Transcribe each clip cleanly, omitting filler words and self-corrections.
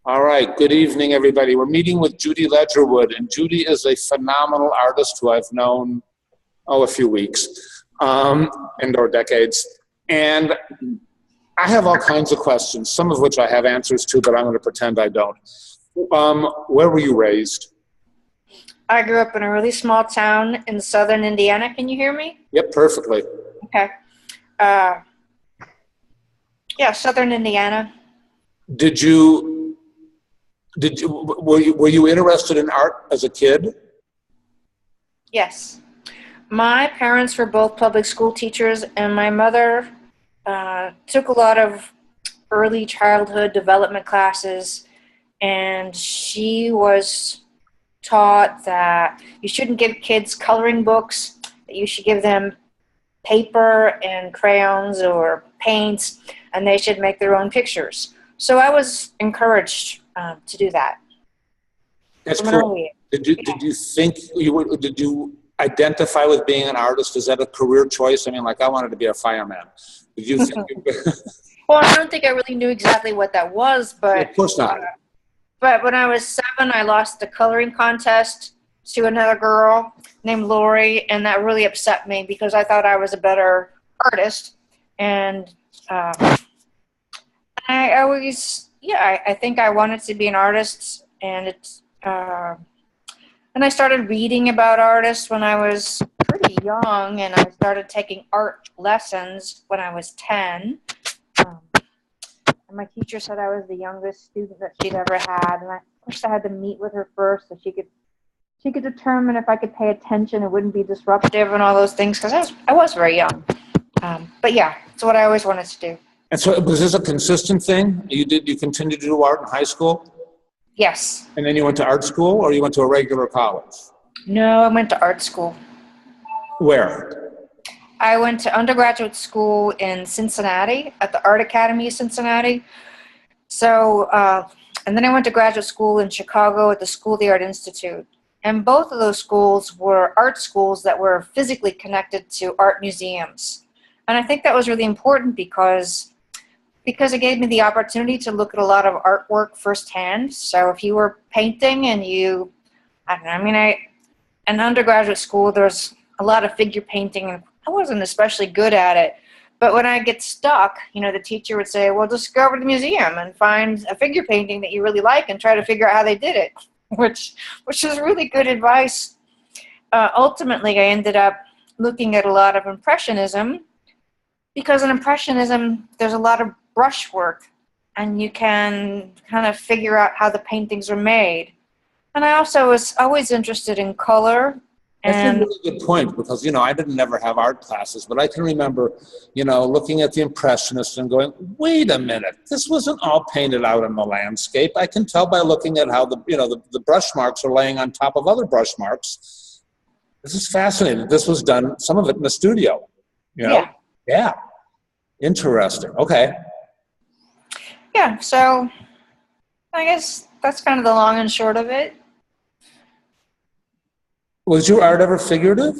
All right, good evening, everybody. We're meeting with Judy Ledgerwood, and Judy is a phenomenal artist who I've known, a few weeks, and/or decades. And I have all kinds of questions, some of which I have answers to, but I'm going to pretend I don't. Where were you raised? I grew up in a really small town in southern Indiana. Can you hear me? Yep, perfectly. Okay. Yeah, southern Indiana. Were you interested in art as a kid? Yes. My parents were both public school teachers, and my mother took a lot of early childhood development classes, and she was taught that you shouldn't give kids coloring books, that you should give them paper and crayons or paints, and they should make their own pictures. So I was encouraged to do that. That's cool. Did you think did you identify with being an artist? Is that a career choice? I mean, like I wanted to be a fireman. Did you think? Well, I don't think I really knew exactly what that was, but of course not. But when I was 7, I lost the coloring contest to another girl named Lori, and that really upset me because I thought I was a better artist. And I always, I think I wanted to be an artist, and and I started reading about artists when I was pretty young, and I started taking art lessons when I was 10. And my teacher said I was the youngest student that she'd ever had, and of course I had to meet with her first so she could determine if I could pay attention and wouldn't be disruptive and all those things, because I was very young. But yeah, it's what I always wanted to do. And so was this a consistent thing? You continued to do art in high school? Yes. And then you went to art school, or you went to a regular college? No, I went to art school. Where? I went to undergraduate school in Cincinnati at the Art Academy of Cincinnati. So, and then I went to graduate school in Chicago at the School of the Art Institute. And both of those schools were art schools that were physically connected to art museums. And I think that was really important because it gave me the opportunity to look at a lot of artwork firsthand. So if you were painting and in undergraduate school, there's a lot of figure painting, and I wasn't especially good at it. But when I get stuck, the teacher would say, well, just go over to the museum and find a figure painting that you really like and try to figure out how they did it, which is really good advice. Ultimately, I ended up looking at a lot of Impressionism, because in Impressionism, there's a lot of brushwork, and you can kind of figure out how the paintings are made. And I also was always interested in color. That's a really good point, because, I didn't never have art classes, but I can remember, looking at the Impressionists and going, wait a minute, this wasn't all painted out in the landscape. I can tell by looking at how the brush marks are laying on top of other brush marks. This is fascinating. This was done, some of it in the studio, Yeah. Interesting. Okay. Yeah, so I guess that's kind of the long and short of it. Was your art ever figurative?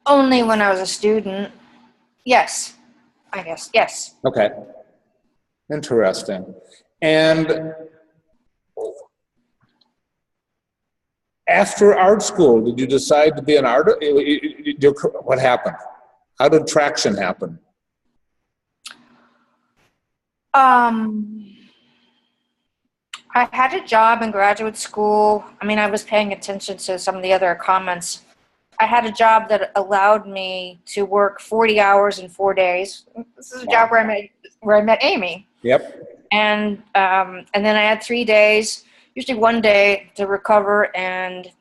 Only when I was a student. Yes, I guess, yes. Okay. Interesting. And after art school, did you decide to be an artist? What happened? How did traction happen? I had a job in graduate school. I was paying attention to some of the other comments. I had a job that allowed me to work 40 hours in 4 days. This is a job where I met Amy. Yep. And then I had 3 days, usually 1 day to recover and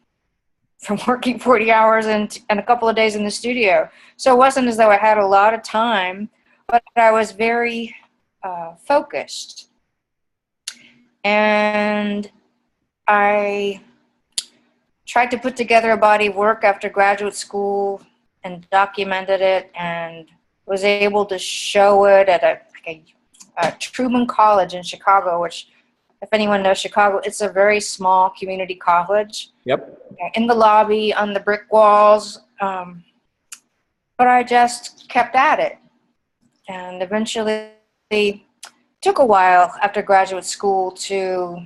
from working 40 hours and a couple of days in the studio. So it wasn't as though I had a lot of time, but I was very focused. And I tried to put together a body of work after graduate school and documented it, and was able to show it at a Truman College in Chicago, which, if anyone knows Chicago, it's a very small community college. Yep. In the lobby, on the brick walls. But I just kept at it. And eventually took a while after graduate school to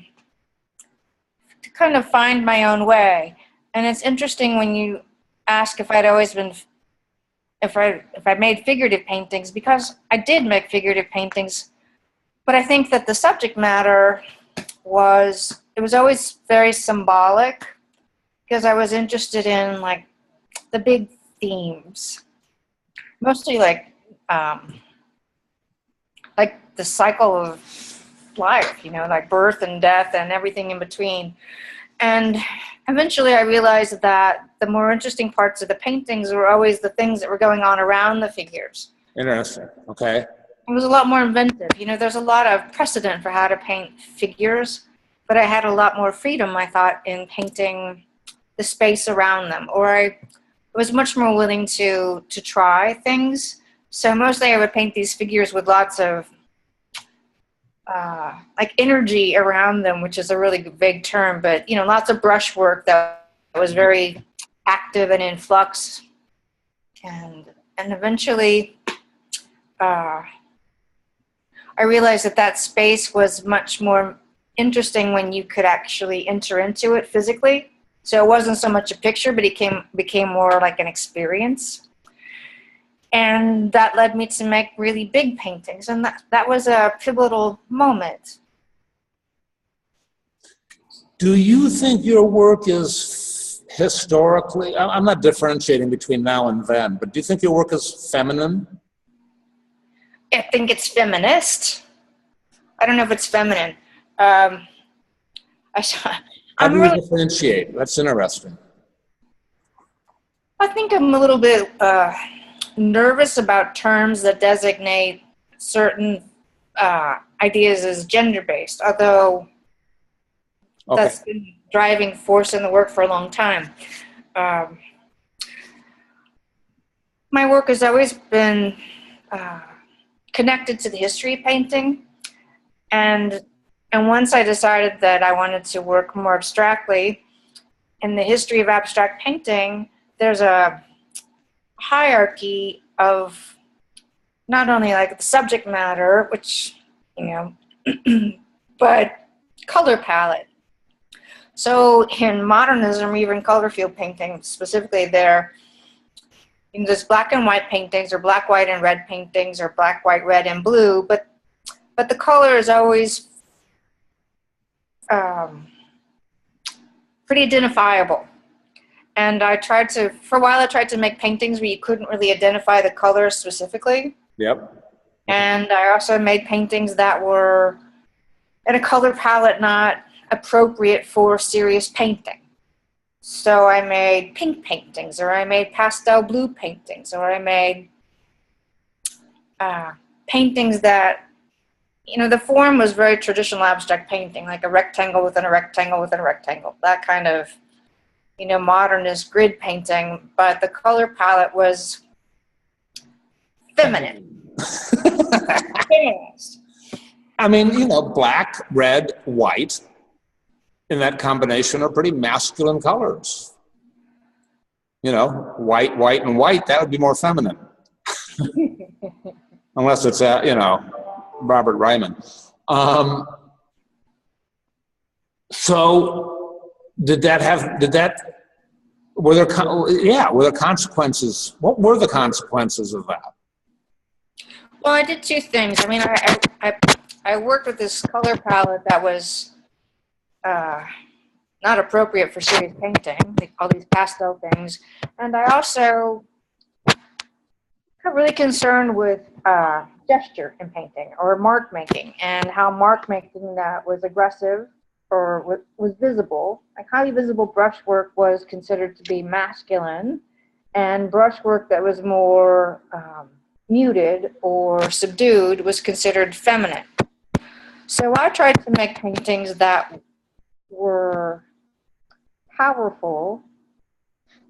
kind of find my own way. And it's interesting when you ask if I'd always been, if I made figurative paintings, because I did make figurative paintings, but I think that the subject matter was, it was always very symbolic, because I was interested in like the big themes, mostly like the cycle of life, you know, like birth and death and everything in between. And eventually I realized that the more interesting parts of the paintings were always the things that were going on around the figures. Interesting. Okay. It was a lot more inventive. You know, there's a lot of precedent for how to paint figures, but I had a lot more freedom, I thought, in painting the space around them. Or I was much more willing to try things. So mostly I would paint these figures with lots of like energy around them, which is a really vague term, but you know, lots of brushwork that was very active and in flux. And eventually I realized that that space was much more interesting when you could actually enter into it physically. So it wasn't so much a picture, but it became more like an experience. And that led me to make really big paintings. And that was a pivotal moment. Do you think your work is historically, I'm not differentiating between now and then, but do you think your work is feminine? I think it's feminist. I don't know if it's feminine. How do you differentiate? That's interesting. I think I'm a little bit nervous about terms that designate certain ideas as gender-based, although that's been a driving force in the work for a long time. My work has always been connected to the history of painting, and once I decided that I wanted to work more abstractly, in the history of abstract painting, there's a hierarchy of not only like the subject matter, which, you know, but color palette. So in modernism, or even color field painting specifically, there's black and white paintings, or black, white, and red paintings, or black, white, red, and blue, but the color is always pretty identifiable. And for a while I tried to make paintings where you couldn't really identify the color specifically. Yep. And I also made paintings that were in a color palette not appropriate for serious painting. So I made pink paintings, or I made pastel blue paintings, or I made paintings that, you know, the form was very traditional abstract painting, like a rectangle within a rectangle within a rectangle, that kind of, you know, modernist grid painting, but the color palette was feminine. I mean, you know, black, red, white, in that combination are pretty masculine colors. You know, white, white, and white, that would be more feminine. Unless it's, you know, Robert Ryman. So, were there consequences? What were the consequences of that? Well, I did two things. I mean, I worked with this color palette that was not appropriate for serious painting, like all these pastel things. And I also got really concerned with gesture in painting, or mark making, and how mark making that was aggressive or was visible. Like highly visible brushwork was considered to be masculine, and brushwork that was more muted or subdued was considered feminine. So I tried to make paintings that were powerful,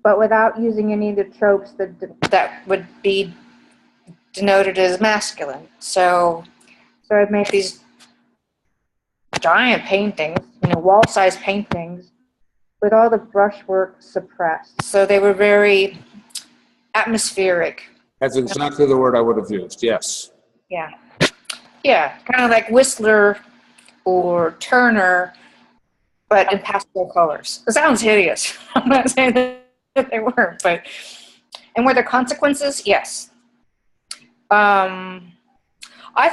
but without using any of the tropes that would be denoted as masculine. So I'd make these giant paintings, you know, wall-sized paintings, with all the brushwork suppressed. So they were very atmospheric. That's exactly the word I would have used, yes. Yeah. Yeah, kind of like Whistler or Turner, but in pastel colors. It sounds hideous. I'm not saying that they weren't, but, and were there consequences? Yes. I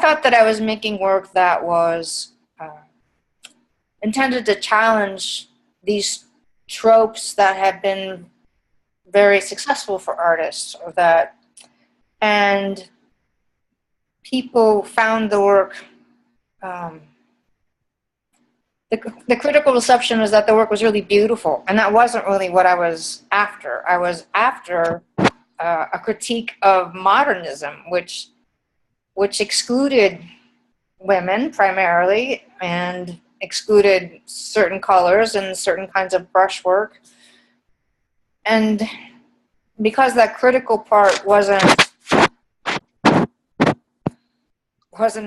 thought that I was making work that was intended to challenge these tropes that have been very successful for artists, or that, and people found the work, the critical reception was that the work was really beautiful, and that wasn't really what I was after. I was after a critique of modernism, which excluded women primarily, and excluded certain colors and certain kinds of brushwork. And because that critical part wasn't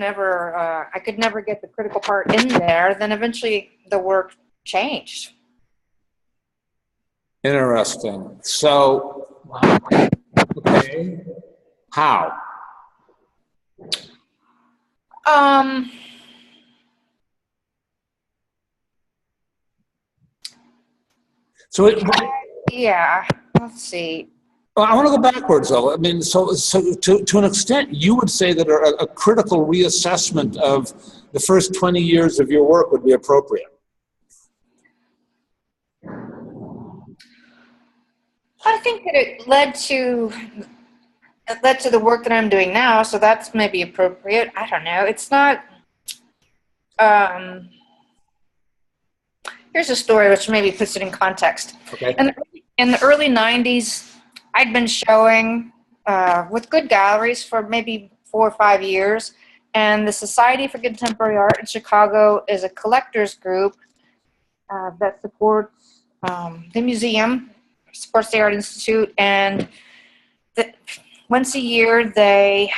ever, I could never get the critical part in there, then eventually the work changed. Interesting. So, okay, how? So yeah, let's see. Well, I want to go backwards, though. I mean, so to an extent, you would say that a critical reassessment of the first 20 years of your work would be appropriate. I think that it led to the work that I'm doing now, so that's maybe appropriate. I don't know. It's not. Here's a story which maybe puts it in context. Okay. In the early 90s, I'd been showing with good galleries for maybe 4 or 5 years, and the Society for Contemporary Art in Chicago is a collectors group that supports the museum, supports the Art Institute, and once a year they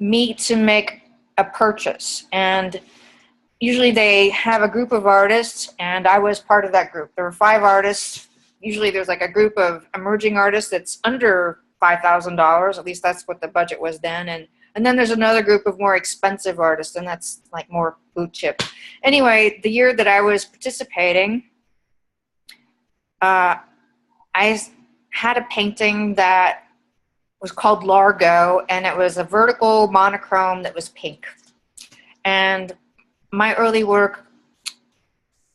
meet to make a purchase, and usually they have a group of artists, and I was part of that group. There were 5 artists. Usually there's like a group of emerging artists that's under $5,000, at least that's what the budget was then, and then there's another group of more expensive artists, and that's like more blue chip. Anyway, the year that I was participating, I had a painting that was called Largo, and it was a vertical monochrome that was pink. And my early work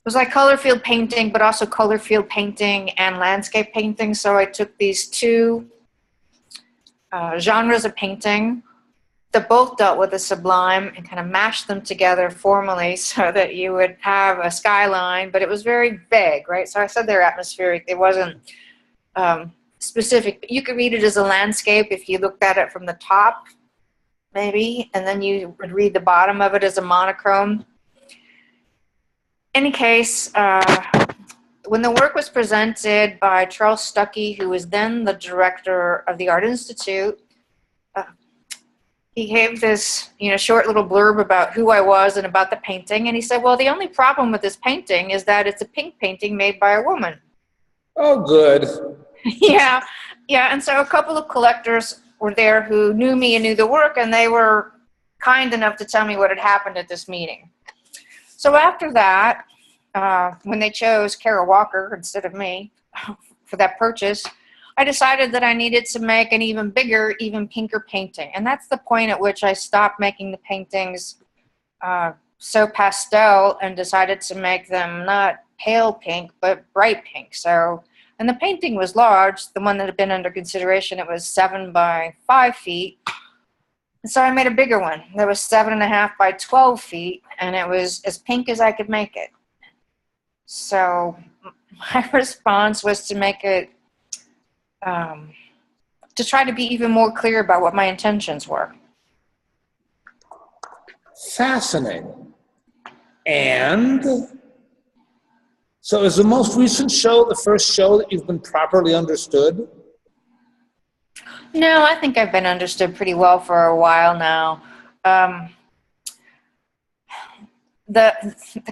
was like color field painting, but also color field painting and landscape painting. So I took these 2 genres of painting that both dealt with the sublime and kind of mashed them together formally so that you would have a skyline, but it was very vague, right? So I said they're atmospheric. It wasn't specific. You could read it as a landscape if you looked at it from the top, maybe, and then you would read the bottom of it as a monochrome. Any case, when the work was presented by Charles Stuckey, who was then the director of the Art Institute, he gave this, short little blurb about who I was and about the painting, and he said, well, the only problem with this painting is that it's a pink painting made by a woman. Oh, good. Yeah, and so a couple of collectors were there who knew me and knew the work, and they were kind enough to tell me what had happened at this meeting. So after that, when they chose Kara Walker instead of me for that purchase, I decided that I needed to make an even bigger, even pinker painting. And that's the point at which I stopped making the paintings so pastel and decided to make them not pale pink, but bright pink. So, and the painting was large. The one that had been under consideration, it was 7 by 5 feet. And so I made a bigger one that was 7.5 by 12 feet, and it was as pink as I could make it. So my response was to make it, to try to be even more clear about what my intentions were. Fascinating. And so is the most recent show the first show that you've been properly understood? No, I think I've been understood pretty well for a while now. The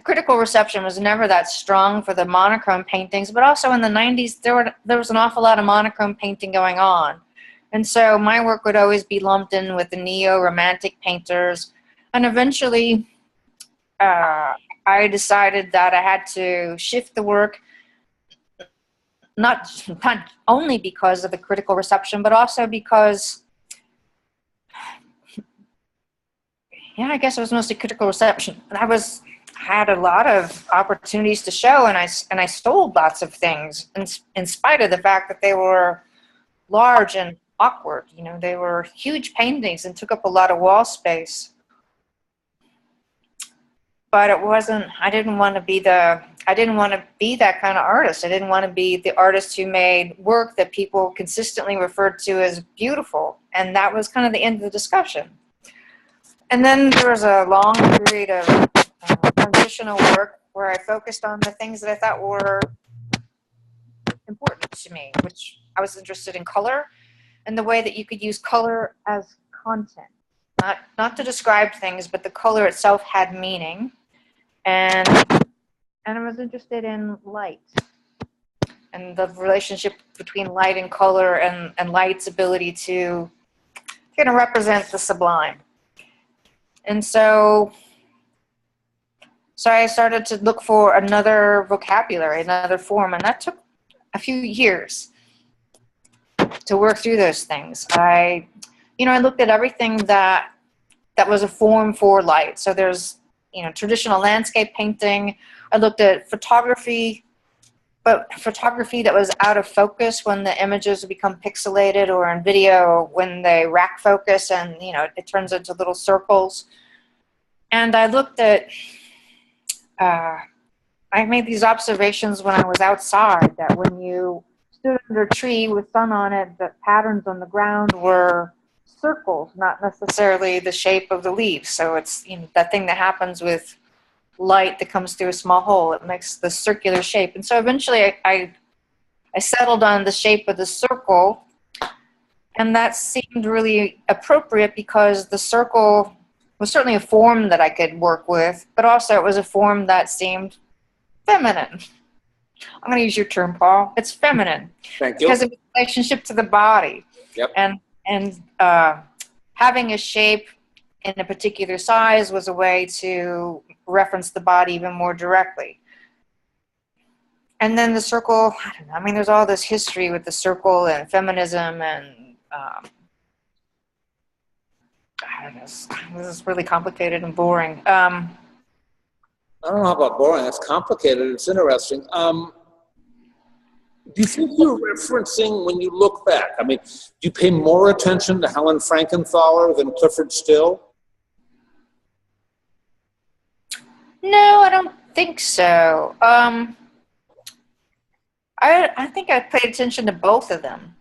critical reception was never that strong for the monochrome paintings, but also in the 90s there was an awful lot of monochrome painting going on. And so my work would always be lumped in with the neo-romantic painters. And eventually I decided that I had to shift the work, not only because of the critical reception, but also because, yeah, I guess it was mostly critical reception. And I had a lot of opportunities to show, and I sold lots of things in spite of the fact that they were large and awkward. You know, they were huge paintings and took up a lot of wall space. But it wasn't, I didn't want to be that kind of artist. I didn't want to be the artist who made work that people consistently referred to as beautiful. And that was kind of the end of the discussion. And then there was a long period of transitional work where I focused on the things that I thought were important to me, which I was interested in color and the way that you could use color as content. Not to describe things, but the color itself had meaning. And I was interested in light and the relationship between light and color and light's ability to kind of represent the sublime. And so I started to look for another vocabulary, another form, and that took a few years to work through those things. I looked at everything that was a form for light. So there's, traditional landscape painting. I looked at photography, but photography that was out of focus when the images become pixelated, or in video when they rack focus and, it turns into little circles. And I looked at, I made these observations when I was outside, that when you stood under a tree with sun on it, the patterns on the ground were circles, not necessarily the shape of the leaves. So it's that thing that happens with light that comes through a small hole. It makes the circular shape. And so eventually I settled on the shape of the circle, and that seemed really appropriate because the circle was certainly a form that I could work with, but also it was a form that seemed feminine. I'm going to use your term, Paul. It's feminine. Thank you. Because of its relationship to the body. Yep. And having a shape in a particular size was a way to reference the body even more directly. And then the circle, I don't know, I mean, there's all this history with the circle and feminism and, I don't know, this is really complicated and boring. I don't know about boring. It's complicated. It's interesting. Do you think you're referencing, when you look back, I mean, do you pay more attention to Helen Frankenthaler than Clifford Still? No, I don't think so. I think I paid attention to both of them.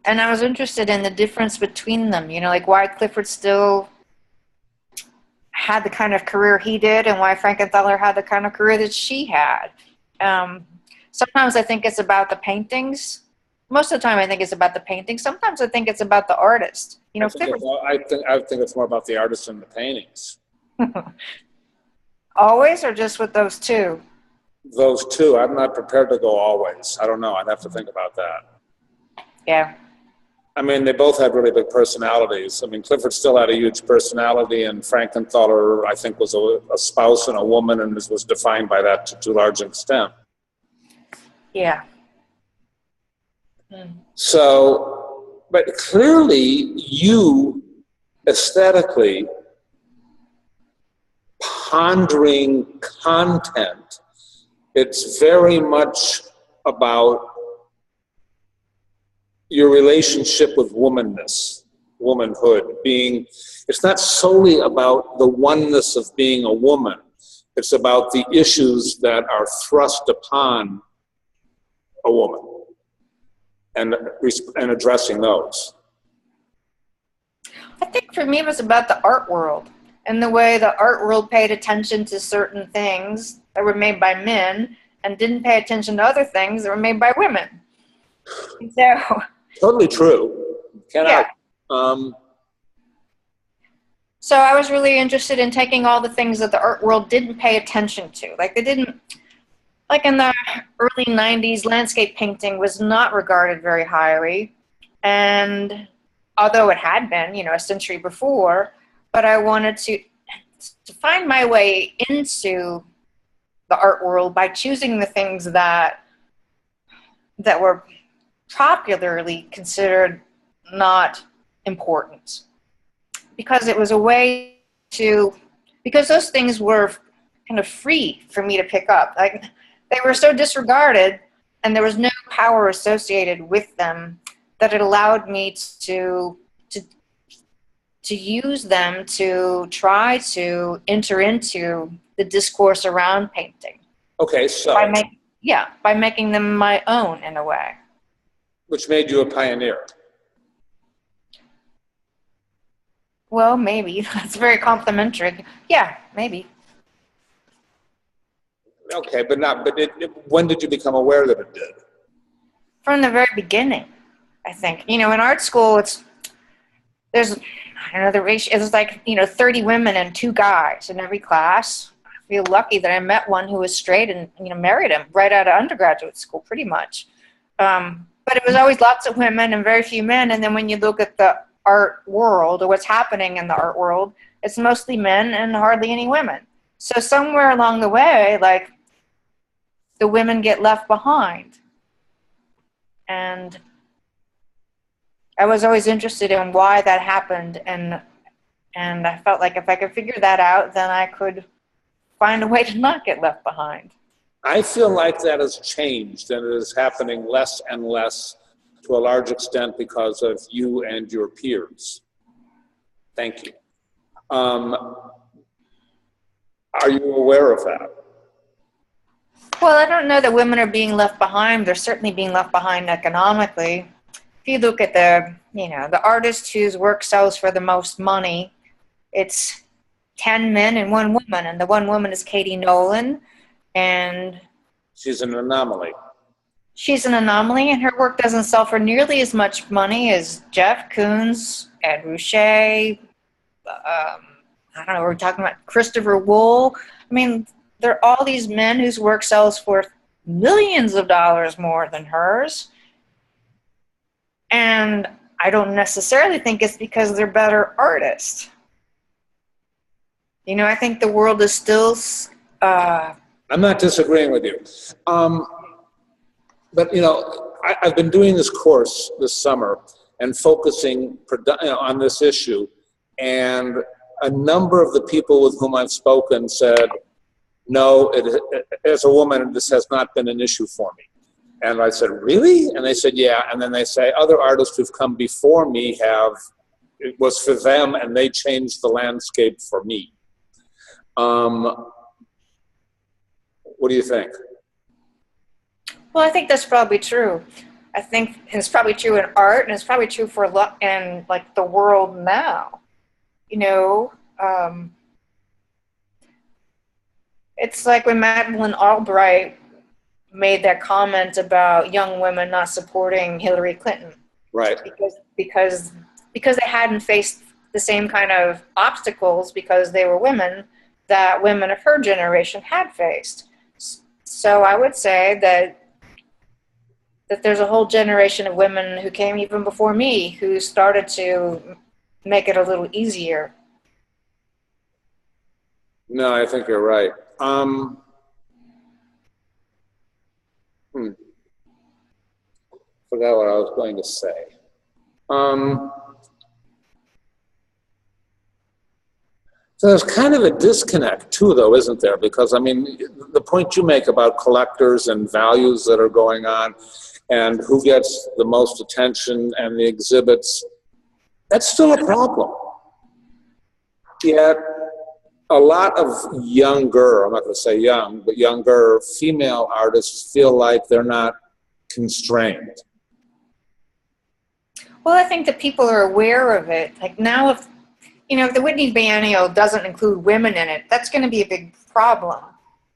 And I was interested in the difference between them, like why Clifford Still had the kind of career he did and why Frankenthaler had the kind of career that she had. Sometimes I think it's about the paintings. Most of the time I think it's about the paintings. Sometimes I think it's about the artist. I think it's more about the artist and the paintings. Always, or just with those two? Those two. I'm not prepared to go always. I don't know. I'd have to think about that. Yeah. I mean, they both had really big personalities. I mean, Clifford Still had a huge personality, and Frankenthaler, I think, was a spouse and a woman, and was defined by that to a large extent. Yeah. So, but clearly, you aesthetically pondering content, it's very much about your relationship with womanness, womanhood, it's not solely about the oneness of being a woman. It's about the issues that are thrust upon a woman and addressing those. I think for me it was about the art world and the way the art world paid attention to certain things that were made by men and didn't pay attention to other things that were made by women. And so, totally true. Yeah. So I was really interested in taking all the things that the art world didn't pay attention to. Like Like in the early 90s, landscape painting was not regarded very highly. And although it had been, a century before, but I wanted to find my way into the art world by choosing the things that were popularly considered not important, because it was a way to, because those things were kind of free for me to pick up. Like, they were so disregarded and there was no power associated with them that it allowed me to use them to try to enter into the discourse around painting. Okay, so. By making them my own in a way. Which made you a pioneer. Well, maybe. That's very complimentary. Yeah, maybe. Okay, but when did you become aware that it did? From the very beginning, I think. In art school, there's, I don't know, the ratio, it's like, 30 women and 2 guys in every class. I feel lucky that I met one who was straight and, married him right out of undergraduate school, pretty much. But it was always lots of women and very few men. And then when you look at the art world, or what's happening in the art world, it's mostly men and hardly any women. So somewhere along the way, like, the women get left behind. And I was always interested in why that happened, and I felt like if I could figure that out, then I could find a way to not get left behind. I feel like that has changed, and it is happening less and less, to a large extent because of you and your peers. Thank you. Are you aware of that? Well, I don't know that women are being left behind. They're certainly being left behind economically. If you look at the artist whose work sells for the most money, it's 10 men and 1 woman, and the 1 woman is Katie Nolan, and she's an anomaly. She's an anomaly, and her work doesn't sell for nearly as much money as Jeff Koons, Ed Ruscha, I don't know, we're talking about Christopher Wool. I mean, there are all these men whose work sells for millions of dollars more than hers. And I don't necessarily think it's because they're better artists. I think the world is still... I'm not disagreeing with you. But, I've been doing this course this summer and focusing on this issue. And a number of the people with whom I've spoken said, no, as a woman, this has not been an issue for me. And I said, really? And they said, yeah. And then they say, other artists who've come before me it was for them, and they changed the landscape for me. What do you think? Well, I think that's probably true. I think it's probably true in art, and it's probably true for in like the world now. It's like when Madeleine Albright made that comment about young women not supporting Hillary Clinton. Right. Because they hadn't faced the same kind of obstacles because they were women that women of her generation had faced. So I would say that there's a whole generation of women who came even before me who started to make it a little easier. No, I think you're right. Forgot what I was going to say. So there's kind of a disconnect too, though, isn't there? Because, I mean, the point you make about collectors and values that are going on and who gets the most attention and the exhibits, that's still a problem. Yet, a lot of younger, I'm not going to say young, but younger female artists feel like they're not constrained. Well, I think that people are aware of it. Like now, if the Whitney Biennial doesn't include women in it, that's going to be a big problem.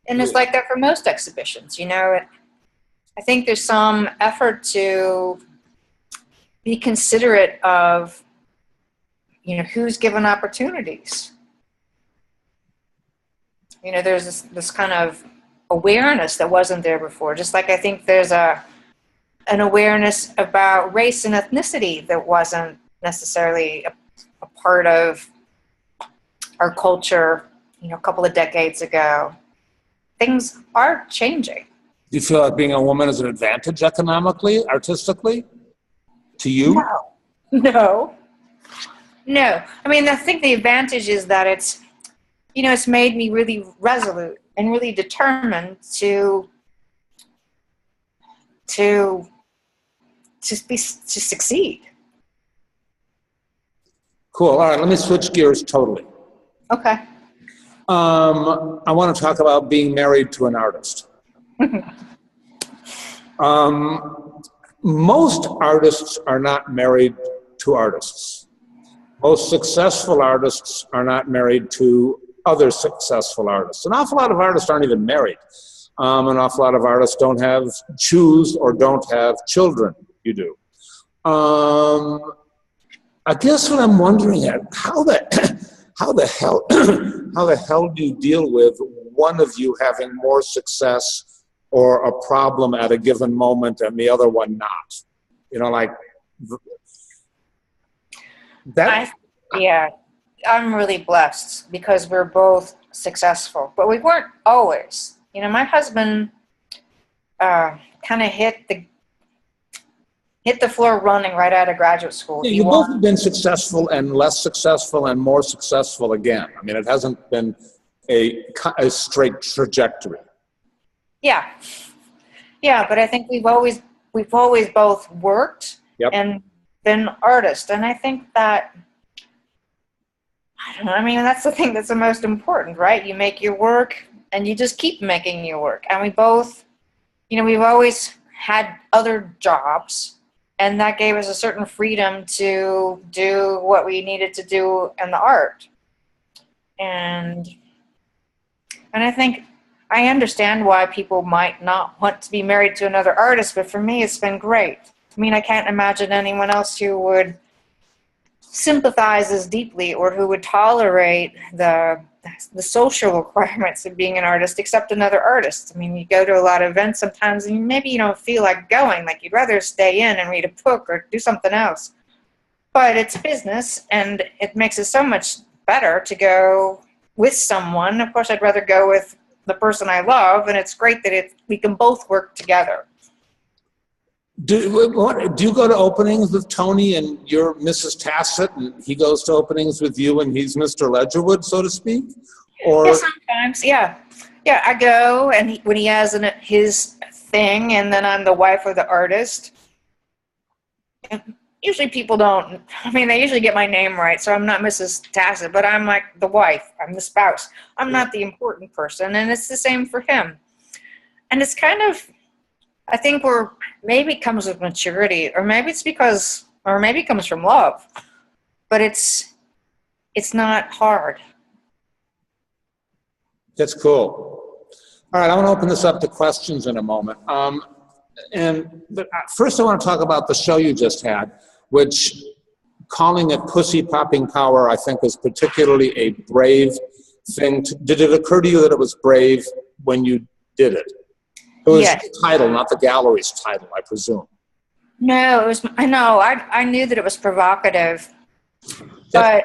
And it's like that for most exhibitions, I think there's some effort to be considerate of, who's given opportunities. There's this kind of awareness that wasn't there before. Just like I think there's an awareness about race and ethnicity that wasn't necessarily a part of our culture, a couple of decades ago. Things are changing. Do you feel like being a woman is an advantage economically, artistically, to you? No. I mean, I think the advantage is that it's made me really resolute and really determined to succeed. Cool. All right, let me switch gears totally. Okay. I want to talk about being married to an artist. Most artists are not married to artists. Most successful artists are not married to other successful artists. An awful lot of artists aren't even married. An awful lot of artists don't choose or don't have children. You do. I guess what I'm wondering is how the hell do you deal with one of you having more success or a problem at a given moment and the other one not? That. I'm really blessed because we're both successful, but we weren't always. My husband kind of hit the floor running right out of graduate school. Yeah, you both have been successful and less successful and more successful again. I mean, it hasn't been a straight trajectory. Yeah, but I think we've always both worked and been artists, and I think that, I don't know, I mean, that's the thing that's the most important, right? You make your work and you just keep making your work. And we both, we've always had other jobs, and that gave us a certain freedom to do what we needed to do in the art. And I think I understand why people might not want to be married to another artist, but for me, it's been great. I mean, I can't imagine anyone else who would sympathize as deeply or who would tolerate the social requirements of being an artist except another artist. I mean, you go to a lot of events sometimes and maybe you don't feel like going, like you'd rather stay in and read a book or do something else. But it's business, and it makes it so much better to go with someone. Of course, I'd rather go with the person I love, and it's great that we can both work together. Do you go to openings with Tony and you're Mrs. Tasset, and he goes to openings with you and he's Mr. Ledgerwood, so to speak? Or yeah, sometimes, yeah. I go, and when he has his thing, and then I'm the wife of the artist. And usually people don't. I mean, they usually get my name right, so I'm not Mrs. Tasset, but I'm like the wife. I'm the spouse. I'm not the important person, and it's the same for him. And it's kind of, I think maybe it comes with maturity, or maybe it comes from love, but it's not hard. That's cool. All right, I want to open this up to questions in a moment. First I want to talk about the show you just had, which calling it Pussy Popping Power, I think, was particularly a brave thing. Did it occur to you that it was brave when you did it? It was the title, not the gallery's title, I presume. No, it was. I know. I knew that it was provocative, but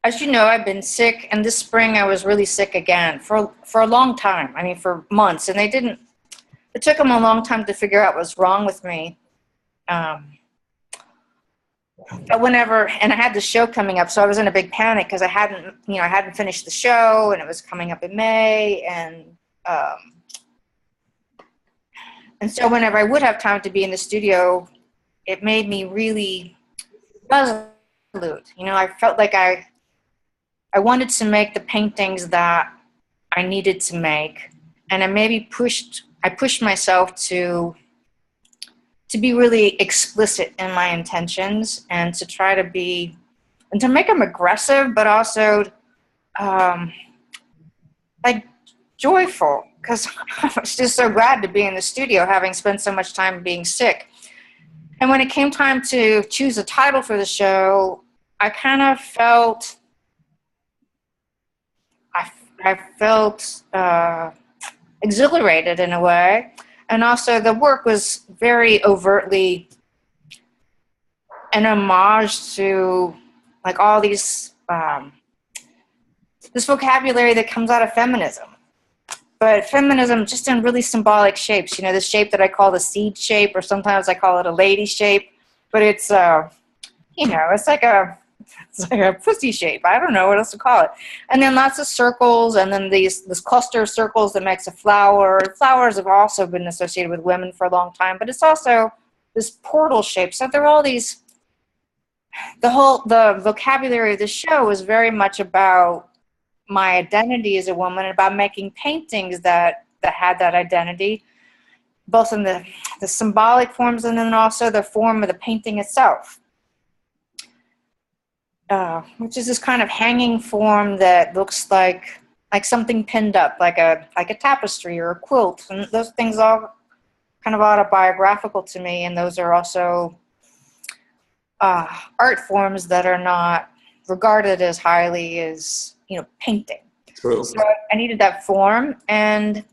I've been sick, and this spring I was really sick again for a long time. I mean, for months, and it took them a long time to figure out what's wrong with me. But and I had the show coming up, so I was in a big panic because I hadn't finished the show, and it was coming up in May, and so whenever I would have time to be in the studio, it made me really resolute. I felt like I wanted to make the paintings that I needed to make, and I pushed myself to be really explicit in my intentions, and to try to make them aggressive, but also joyful, because I was just so glad to be in the studio, having spent so much time being sick. And when it came time to choose a title for the show, I kind of felt I felt exhilarated in a way. And also the work was very overtly an homage to like all these, this vocabulary that comes out of feminism. But feminism just in really symbolic shapes, you know, the shape that I call the seed shape, or sometimes I call it a lady shape, but it's, you know, it's like a pussy shape. I don't know what else to call it. And then lots of circles, and then this cluster of circles that makes a flower. Flowers have also been associated with women for a long time, but it's also this portal shape. So there are all these, the vocabulary of the show is very much about my identity as a woman, and about making paintings that had that identity, both in the symbolic forms and then also the form of the painting itself. Which is this kind of hanging form that looks like something pinned up, like a tapestry or a quilt. And those things are kind of autobiographical to me, and those are also art forms that are not regarded as highly as, you know, painting. True. So I needed that form, and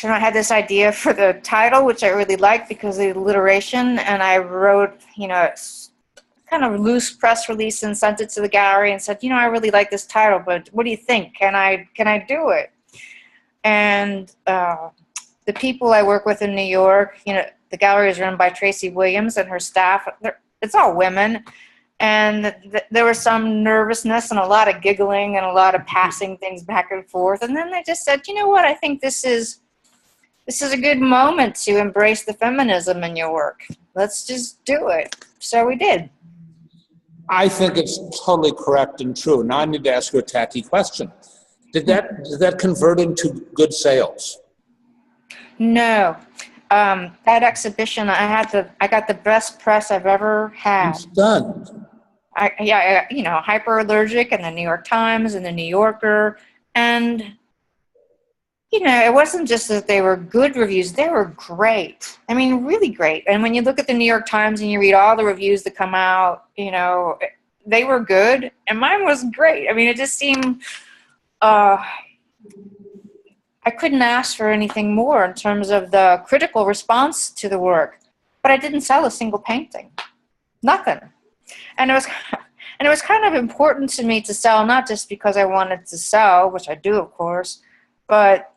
I had this idea for the title, which I really liked because of the alliteration, and I wrote, you know, kind of loose press release and sent it to the gallery and said, you know, I really like this title, but what do you think? Can I do it? And the people I work with in New York, you know, the gallery is run by Tracy Williams and her staff. It's all women. And there was some nervousness and a lot of giggling and a lot of passing things back and forth. And then they just said, you know what, I think this is a good moment to embrace the feminism in your work. Let's just do it. So we did. I think it's totally correct and true. Now I need to ask you a tacky question. Did that convert into good sales? No. That exhibition, I got the best press I've ever had. It's done. You know, Hyperallergic and the New York Times and the New Yorker. And, you know, it wasn't just that they were good reviews, they were great. I mean, really great. And when you look at the New York Times and you read all the reviews that come out, you know, they were good, and mine was great. I mean, it just seemed, I couldn't ask for anything more in terms of the critical response to the work. But I didn't sell a single painting. Nothing. And it was kind of important to me to sell, not just because I wanted to sell, which I do, of course, but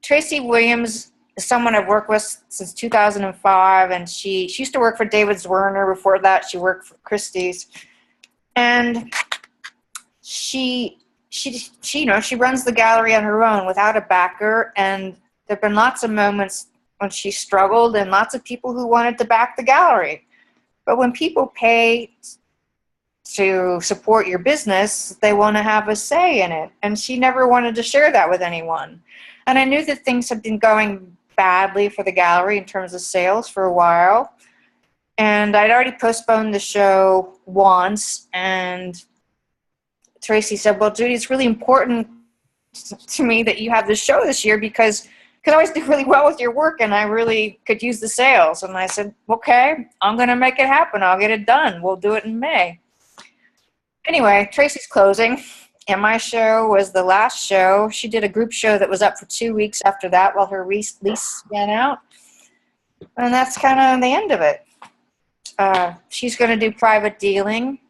Tracy Williams is someone I've worked with since 2005, and she used to work for David Zwirner. Before that, she worked for Christie's, and she you know, she runs the gallery on her own without a backer, and there've been lots of moments when she struggled and lots of people who wanted to back the gallery. But when people pay to support your business, they want to have a say in it, and she never wanted to share that with anyone. And I knew that things had been going badly for the gallery in terms of sales for a while, and I'd already postponed the show once, and Tracy said, well, Judy, it's really important to me that you have this show this year because I always do really well with your work and I really could use the sales. And I said, okay, I'm going to make it happen. I'll get it done. We'll do it in May. Anyway, Tracy's closing, and my show was the last show. She did a group show that was up for 2 weeks after that while her lease ran out. And that's kind of the end of it. She's going to do private dealing.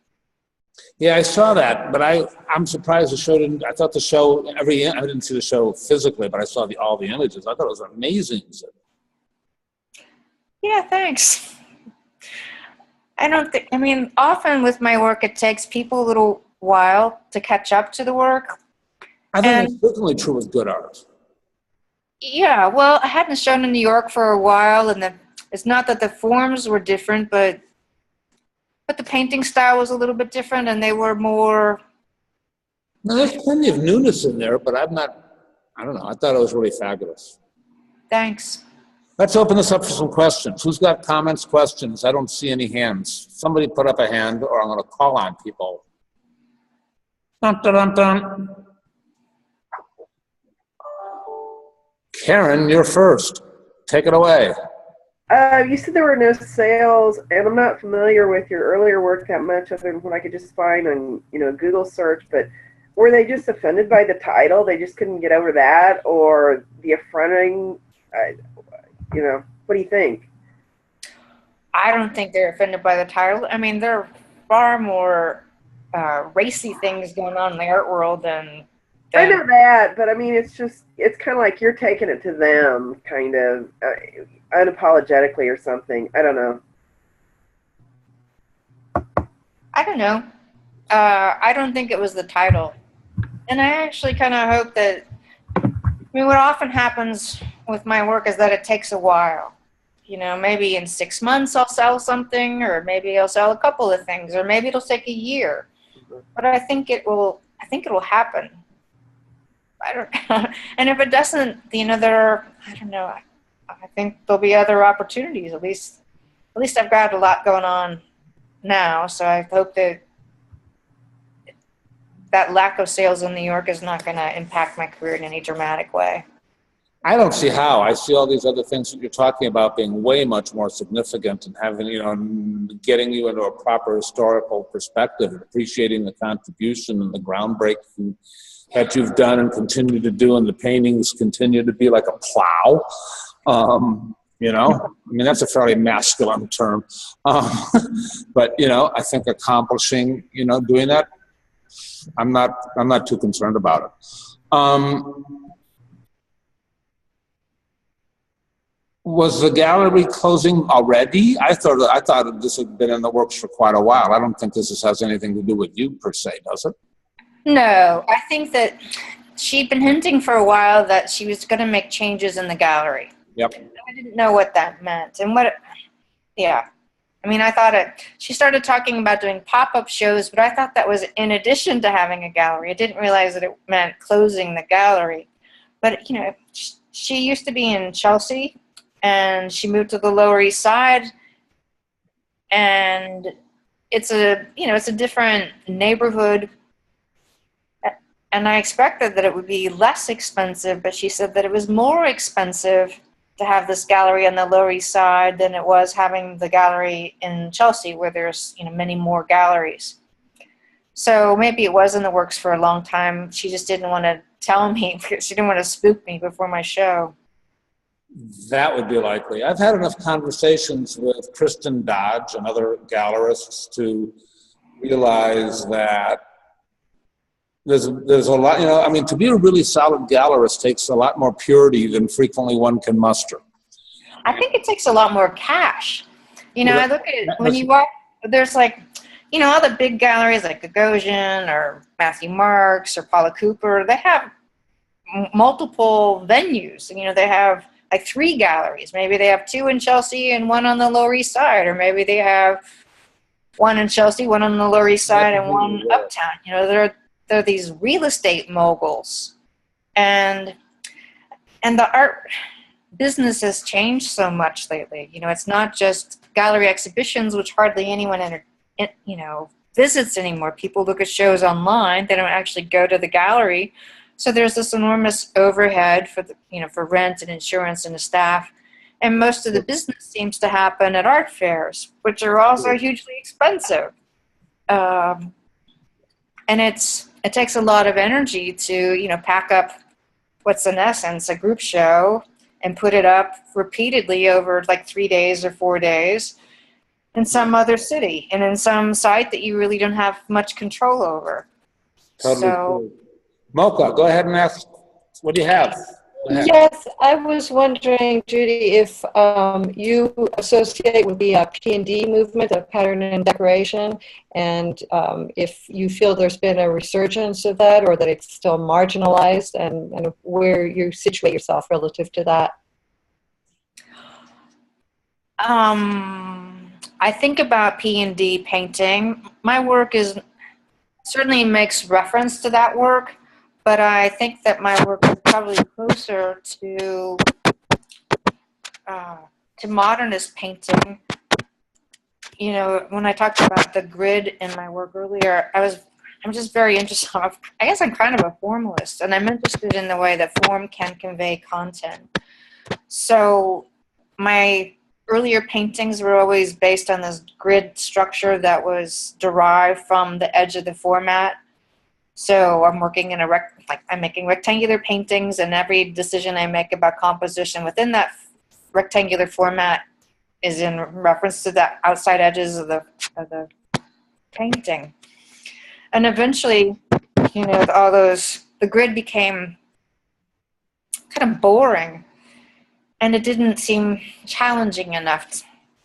Yeah, I saw that, but I'm surprised the show didn't. I thought the show I didn't see the show physically, but I saw all the images. I thought it was amazing. Yeah, thanks. I mean, often with my work, it takes people a little while to catch up to the work. I think it's certainly true with good art. Yeah, well, I hadn't shown in New York for a while, and it's not that the forms were different, but the painting style was a little bit different, and they were more... No, there's plenty of newness in there, but I don't know, I thought it was really fabulous. Thanks. Let's open this up for some questions. Who's got comments, questions? I don't see any hands. Somebody put up a hand, or I'm going to call on people. Dun, dun, dun, dun. Karen, you're first. Take it away. You said there were no sales, and I'm not familiar with your earlier work that much other than what I could just find on, Google search, but Were they just offended by the title? They just couldn't get over that, or the affronting? What do you think? I don't think they're offended by the title. I mean, there are far more racy things going on in the art world than I know that, but I mean, it's kind of like you're taking it to them, kind of unapologetically or something. I don't know. I don't know. I don't think it was the title. And I actually kind of hope that, what often happens with my work is that it takes a while. Maybe in 6 months I'll sell something, or maybe I'll sell a couple of things, or maybe it'll take a year. But I think it will happen. I don't and if it doesn't, I don't know. I think there'll be other opportunities. At least I've got a lot going on now, so I hope that lack of sales in New York is not going to impact my career in any dramatic way. I don't see how. I see all these other things that you're talking about being way much more significant, and having, getting you into a proper historical perspective, and appreciating the contribution and the groundbreaking that you've done and continue to do, and the paintings continue to be like a plow. That's a fairly masculine term. But, I think accomplishing, doing that, I'm not too concerned about it. Was the gallery closing already? I thought this had been in the works for quite a while. I don't think this has anything to do with you per se, does it? No, I think that she'd been hinting for a while that she was going to make changes in the gallery. Yep. I didn't know what that meant. I thought she started talking about doing pop-up shows, but I thought that was in addition to having a gallery. I didn't realize that it meant closing the gallery. But, she used to be in Chelsea, and she moved to the Lower East Side, and it's a different neighborhood. And I expected that it would be less expensive, but she said that it was more expensive to have this gallery on the Lower East Side than it was having the gallery in Chelsea, where there's many more galleries. So maybe it was in the works for a long time. She just didn't want to tell me because she didn't want to spook me before my show. That would be likely. I've had enough conversations with Kristen Dodge and other gallerists to realize that there's a lot, to be a really solid gallerist takes a lot more purity than frequently one can muster. I think it takes a lot more cash. I look at it, when you walk, there's all the big galleries like Gagosian or Matthew Marks or Paula Cooper, they have multiple venues. They have like 3 galleries. Maybe they have 2 in Chelsea and 1 on the Lower East Side, or maybe they have 1 in Chelsea, 1 on the Lower East Side, and 1 uptown. They're these real estate moguls, and the art business has changed so much lately. It's not just gallery exhibitions, which hardly anyone visits anymore. People look at shows online; they don't actually go to the gallery. So there's this enormous overhead for rent and insurance and the staff, and most of the business seems to happen at art fairs, which are also hugely expensive. And it takes a lot of energy to pack up what's in essence a group show and put it up repeatedly over like 3 days or 4 days in some other city and in some site that you really don't have much control over. Totally true. Mocha, go ahead and ask. What do you have? Yes, I was wondering, Judy, if you associate with the P&D movement of pattern and decoration, and if you feel there's been a resurgence of that, or that it's still marginalized, and where you situate yourself relative to that. I think about P&D painting. My work certainly makes reference to that work, but I think that my work is probably closer to modernist painting. When I talked about the grid in my work earlier, I'm just very interested. I guess I'm kind of a formalist, and I'm interested in the way that form can convey content. So my earlier paintings were always based on this grid structure that was derived from the edge of the format. So I'm working in I'm making rectangular paintings, and every decision I make about composition within that rectangular format is in reference to the outside edges of the painting. And eventually, you know, the grid became kind of boring, and it didn't seem challenging enough.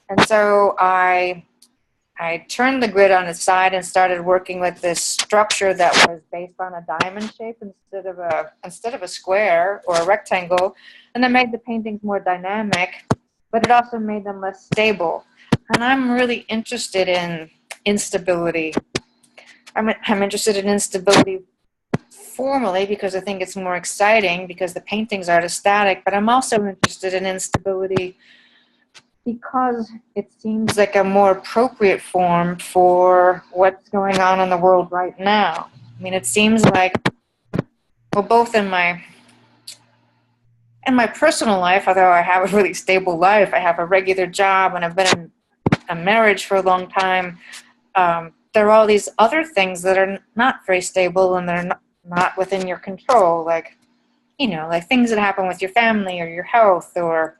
And so I turned the grid on its side and started working with this structure that was based on a diamond shape instead of a square or a rectangle. And I made the paintings more dynamic, but it also made them less stable. And I'm really interested in instability. I'm interested in instability formally because I think it's more exciting because the paintings are static, but I'm also interested in instability because it seems like a more appropriate form for what's going on in the world right now. I mean, it seems like, well, both in my personal life, although I have a really stable life, I have a regular job and I've been in a marriage for a long time, there are all these other things that are not very stable and they're not within your control, like, you know, like things that happen with your family or your health or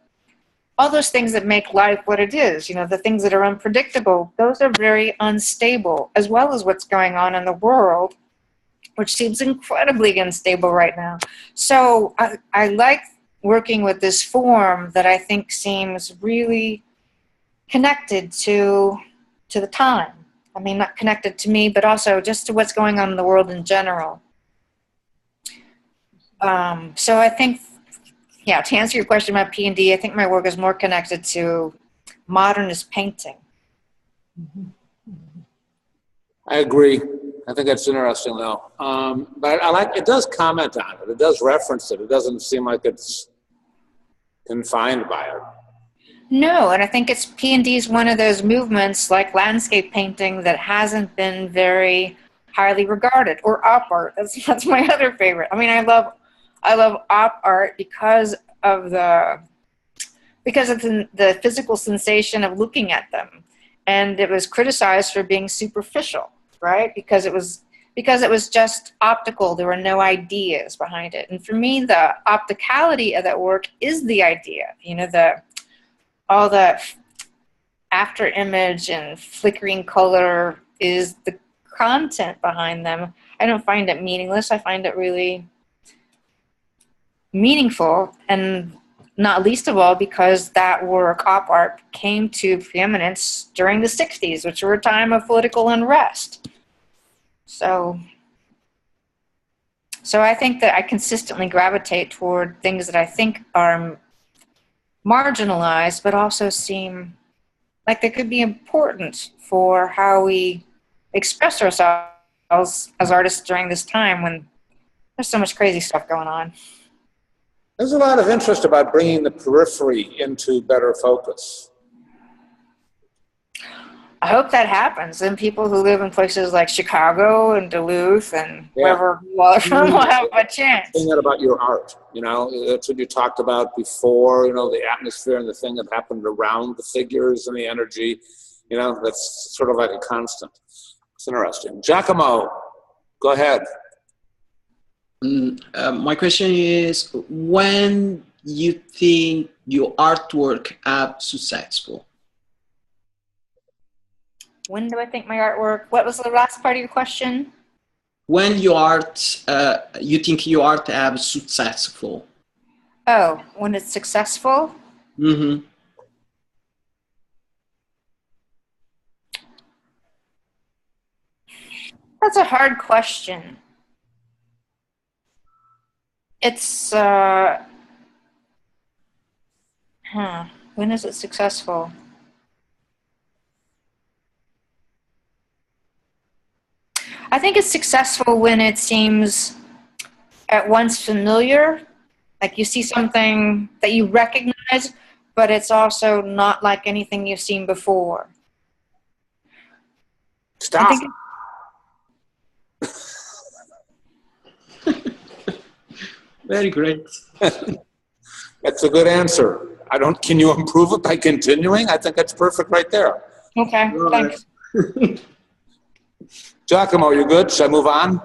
all those things that make life what it is, you know, the things that are unpredictable, those are very unstable, as well as what's going on in the world, which seems incredibly unstable right now. So I like working with this form that I think seems really connected to the time. I mean, not connected to me, but also just to what's going on in the world in general. So I think, yeah, to answer your question about P&D, I think my work is more connected to modernist painting. I agree. I think that's interesting, though. But I like, it does comment on it. It does reference it. It doesn't seem like it's confined by it. No, and I think it's P&D is one of those movements like landscape painting that hasn't been very highly regarded, or op art. That's my other favorite. I mean, I love op art because of the physical sensation of looking at them, and it was criticized for being superficial, right? Because it was just optical. There were no ideas behind it, and for me, the opticality of that work is the idea. You know, all the after image and flickering color is the content behind them. I don't find it meaningless. I find it really meaningful, and not least of all because that work, op art, came to preeminence during the 60s, which were a time of political unrest. So I think that I consistently gravitate toward things that I think are marginalized, but also seem like they could be important for how we express ourselves as artists during this time when there's so much crazy stuff going on. There's a lot of interest about bringing the periphery into better focus. I hope that happens, and people who live in places like Chicago and Duluth and wherever you are from will have a chance. Saying that about your art, you know, that's what you talked about before, you know, the atmosphere and the thing that happened around the figures and the energy, you know, that's sort of like a constant. It's interesting. Giacomo, go ahead. My question is, when you think your artwork are successful? When do I think my artwork? What was the last part of your question? When your art, you think your art are successful? Oh, when it's successful? Mm-hmm. That's a hard question. It's, when is it successful? I think it's successful when it seems at once familiar, like you see something that you recognize, but it's also not like anything you've seen before. Stop. Very great. That's a good answer. Can you improve it by continuing? I think that's perfect right there. Okay, thanks. Giacomo, you good? Should I move on?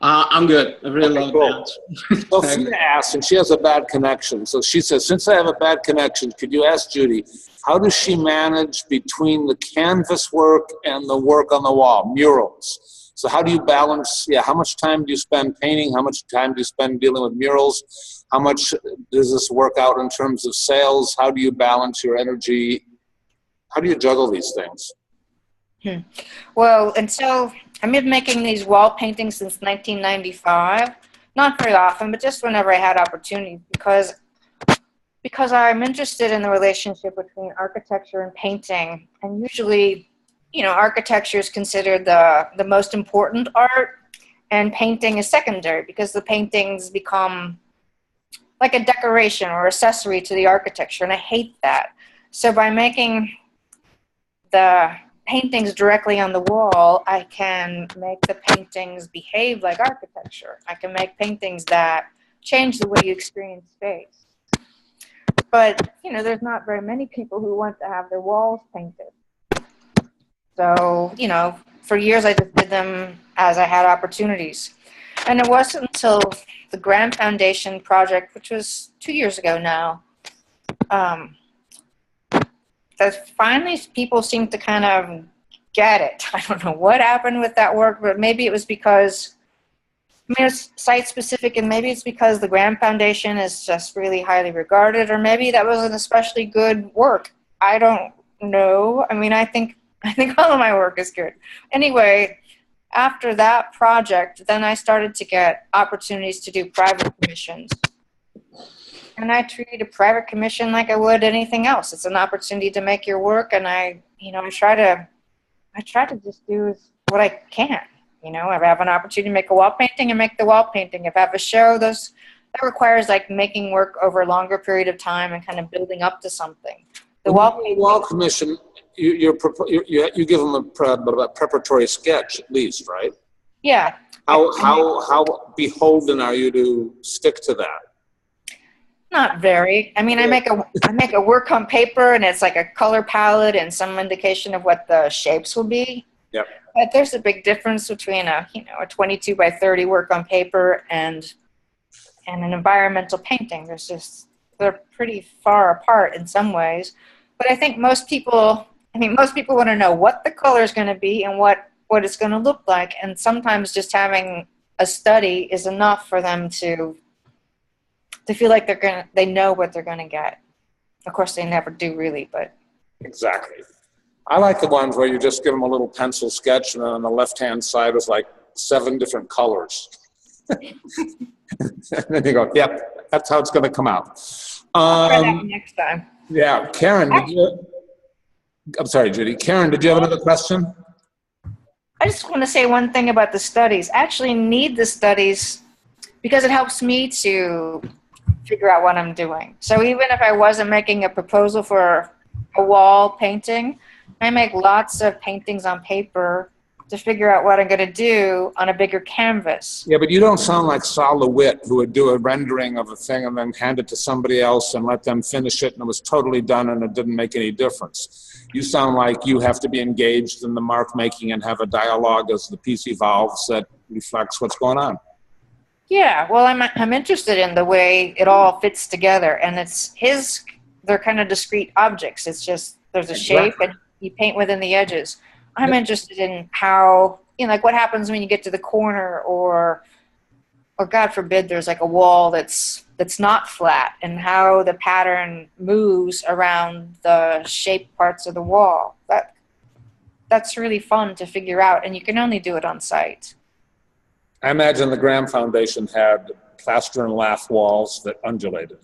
I'm good. I really love cool. that. Sophia asks, and she has a bad connection. So she says, since I have a bad connection, could you ask Judy, how does she manage between the canvas work and the work on the wall, murals? So how do you balance, how much time do you spend painting? How much time do you spend dealing with murals? How much does this work out in terms of sales? How do you balance your energy? How do you juggle these things? Well, until I've been making these wall paintings since 1995. Not very often, but just whenever I had opportunity, because I'm interested in the relationship between architecture and painting. And usually, architecture is considered the most important art, and painting is secondary because the paintings become like a decoration or accessory to the architecture, and I hate that. So by making the paintings directly on the wall, I can make the paintings behave like architecture. I can make paintings that change the way you experience space. But, there's not very many people who want to have their walls painted. So, for years I just did them as I had opportunities. And it wasn't until the Graham Foundation project, which was 2 years ago now, that finally people seem to kind of get it. I don't know what happened with that work, but maybe it was because, it's site-specific, and maybe it's because the Graham Foundation is just really highly regarded, or maybe that was an especially good work. I don't know. I think all of my work is good. Anyway, after that project, then I started to get opportunities to do private commissions. And I treat a private commission like I would anything else. It's an opportunity to make your work, and I try to just do what I can. If I have an opportunity to make a wall painting, I make the wall painting. If I have a show, that requires like making work over a longer period of time and kind of building up to something. The wall commission, you give them a preparatory sketch at least, right? Yeah. How beholden are you to stick to that? Not very. I make a work on paper, and it's like a color palette and some indication of what the shapes will be. Yep. But there's a big difference between a 22 by 30 work on paper and an environmental painting. They're pretty far apart in some ways. But I think most people want to know what the color is going to be and what it's going to look like. And sometimes just having a study is enough for them to feel like they know what they're going to get. Of course, they never do really, but. Exactly. I like the ones where you just give them a little pencil sketch, and on the left-hand side is like 7 different colors. And then you go, yep, that's how it's going to come out. I'll try that next time. Yeah, Karen, I'm sorry, Judy. Karen, did you have another question? I just want to say one thing about the studies. I actually need the studies because it helps me to figure out what I'm doing. So even if I wasn't making a proposal for a wall painting, I make lots of paintings on paper to figure out what I'm going to do on a bigger canvas. Yeah, but you don't sound like Sol LeWitt, who would do a rendering of a thing and then hand it to somebody else and let them finish it, and it was totally done and it didn't make any difference. You sound like you have to be engaged in the mark making and have a dialogue as the piece evolves that reflects what's going on. Yeah, well, I'm interested in the way it all fits together, and they're kind of discrete objects. It's just there's a shape and you paint within the edges. I'm interested in how, like what happens when you get to the corner, or God forbid there's like a wall that's not flat, and how the pattern moves around the shaped parts of the wall. That's really fun to figure out, and you can only do it on site. I imagine the Graham Foundation had plaster and lath walls that undulated.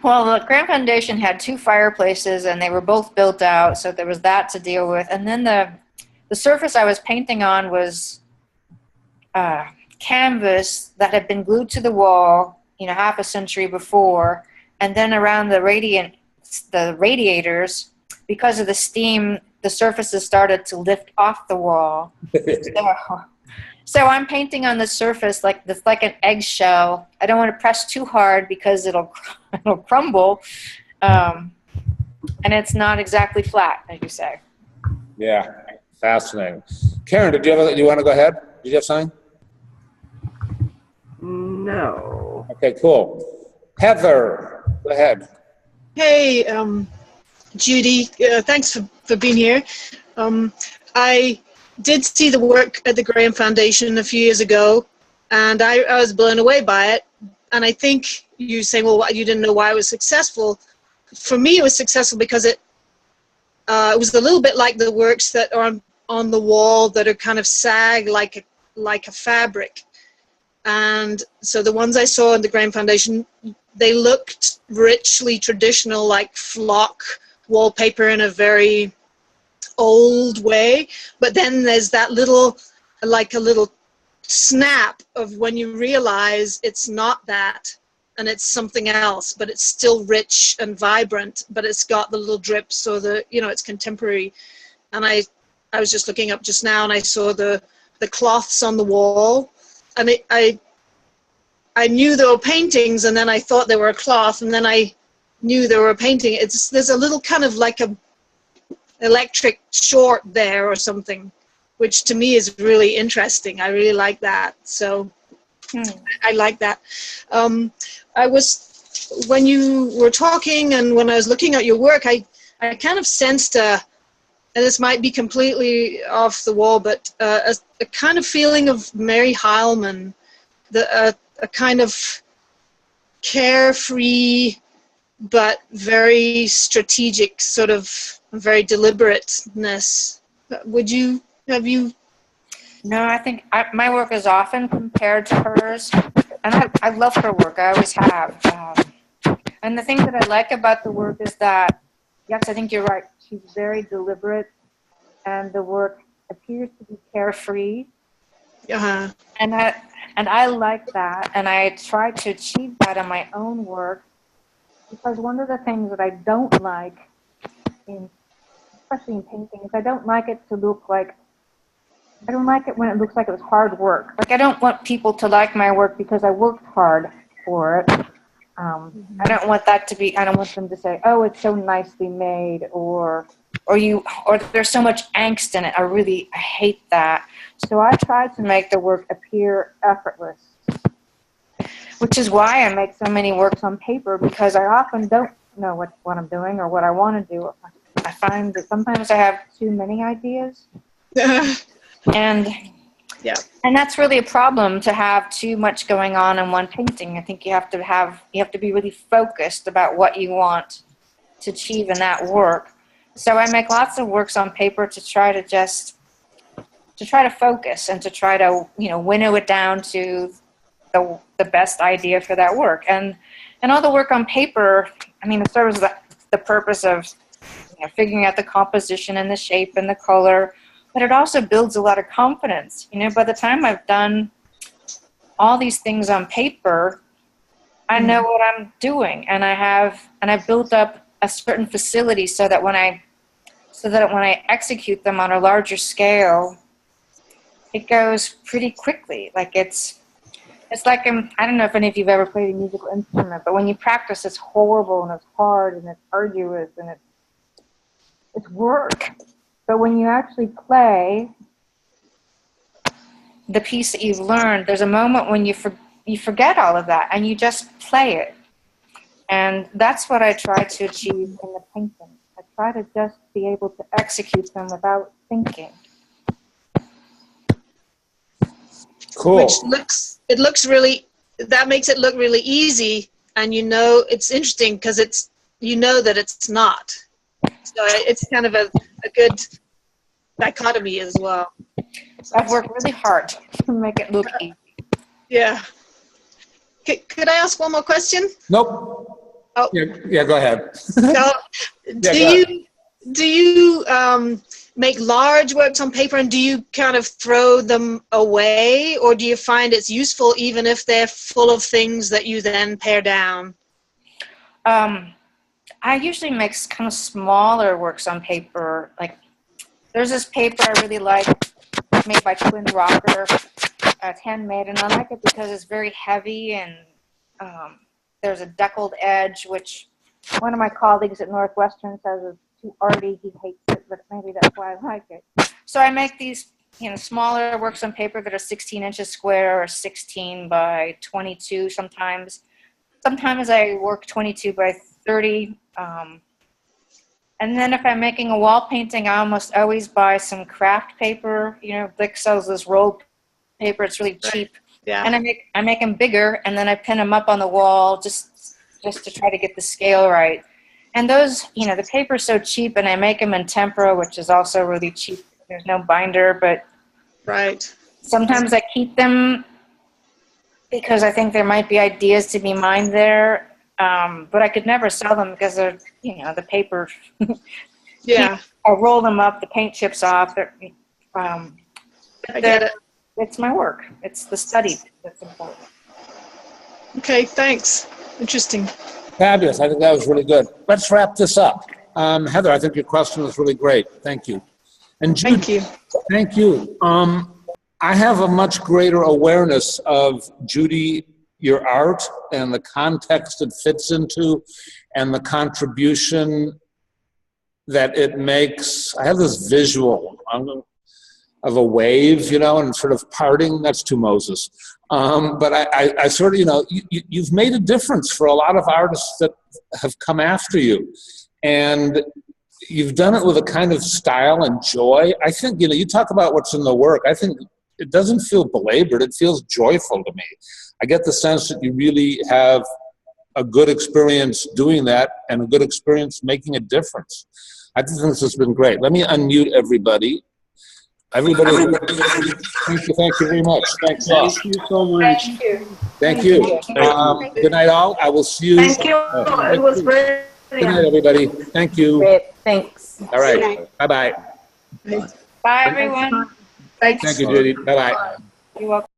Well, the Graham Foundation had 2 fireplaces, and they were both built out, so there was that to deal with. And then the surface I was painting on was canvas that had been glued to the wall, half a century before, and then around the radiators, because of the steam, the surfaces started to lift off the wall. So I'm painting on the surface like an eggshell. I don't want to press too hard because it'll crumble, and it's not exactly flat, as you say. Yeah, fascinating. Karen, do you want to go ahead? Did you have something? No. Okay, cool. Heather, go ahead. Hey, Judy, thanks for being here. I did see the work at the Graham Foundation a few years ago, and I was blown away by it. And I think you're saying, well, you didn't know why it was successful. For me, it was successful because it was a little bit like the works that are on the wall that are kind of sag like a fabric. And so the ones I saw in the Graham Foundation, they looked richly traditional, like flock wallpaper in a very old way. But then there's that little, like a little snap of when you realize it's not that and it's something else, but it's still rich and vibrant, but it's got the little drips or the, you know, it's contemporary. And I was just looking up just now and I saw the cloths on the wall. And I knew there were paintings, and then I thought they were a cloth, and then I knew they were a painting. There's a little kind of like a electric short there or something, which to me is really interesting. I really like that. So I like that. When you were talking and when I was looking at your work, I kind of sensed and this might be completely off the wall, but a kind of feeling of Mary Heilman, a kind of carefree but very strategic sort of very deliberateness. Have you? No, I think my work is often compared to hers, and I love her work. I always have. And the thing that I like about the work is that, yes, I think you're right. She's very deliberate, and the work appears to be carefree. Uh-huh. And I like that, and I try to achieve that in my own work, because one of the things that I don't like, especially in painting, is I don't like it to look like, I don't like it when it looks like it was hard work. Like, I don't want people to like my work because I worked hard for it. I don't want that to be, I don't want them to say, oh, it's so nicely made, or there's so much angst in it. I hate that. So I try to make the work appear effortless, which is why I make so many works on paper, because I often don't know what I'm doing or what I want to do. I find that sometimes I have too many ideas. And that's really a problem, to have too much going on in one painting. I think you have to be really focused about what you want to achieve in that work. So I make lots of works on paper to try to focus and to try to, winnow it down to the best idea for that work. And all the work on paper, it serves the purpose of figuring out the composition and the shape and the color, but it also builds a lot of confidence. By the time I've done all these things on paper, I know what I'm doing, and I've built up a certain facility so that when I execute them on a larger scale, it goes pretty quickly. Like it's like, I don't know if any of you've ever played a musical instrument, but when you practice, it's horrible and it's hard and it's arduous and it's work. But when you actually play the piece that you've learned, there's a moment when you forget all of that and you just play it. And that's what I try to achieve in the painting. I try to just be able to execute them without thinking. Cool. That makes it look really easy, and it's interesting because that it's not. So it's kind of a good dichotomy as well. I've worked really hard to make it look easy. Yeah. Could I ask one more question? Nope. Oh. Yeah, go ahead. Do you make large works on paper, and do you kind of throw them away, or do you find it's useful even if they're full of things that you then pare down? I usually make kind of smaller works on paper. Like, there's this paper I really like, made by Twin Rocker. It's handmade, and I like it because it's very heavy, and there's a deckled edge, which one of my colleagues at Northwestern says is too arty. He hates it, but maybe that's why I like it. So I make these smaller works on paper that are 16 inches square or 16 by 22 sometimes. Sometimes I work 22 by 30. And then if I'm making a wall painting, I almost always buy some craft paper. Vic sells this rolled paper. It's really cheap. Yeah. And I make them bigger, and then I pin them up on the wall just to try to get the scale right. And those, the paper's so cheap, and I make them in tempera, which is also really cheap. There's no binder, but Right. sometimes I keep them because I think there might be ideas to be mined there. But I could never sell them because they're, the paper. Yeah. I roll them up, the paint chips off. I get it. It's my work. It's the study that's important. Okay, thanks. Interesting. Fabulous. I think that was really good. Let's wrap this up. Heather, I think your question was really great. Thank you. And Judy, Thank you. Thank you. I have a much greater awareness of, Judy, your art and the context it fits into and the contribution that it makes. I have this visual of a wave, and sort of parting. That's to Moses. But I sort of, you've made a difference for a lot of artists that have come after you. And you've done it with a kind of style and joy. I think, you talk about what's in the work. I think it doesn't feel belabored. It feels joyful to me. I get the sense that you really have a good experience doing that and a good experience making a difference. I think this has been great. Let me unmute everybody. Everybody, thank you very much. Thanks a lot. Thank you so much. Thank you. Good night, all. I will see you. Thank you. It was brilliant. Good night, everybody. Thank you. Great. Thanks. All right. Bye-bye. Bye, everyone. Thank you, Judy. Bye-bye. You're welcome.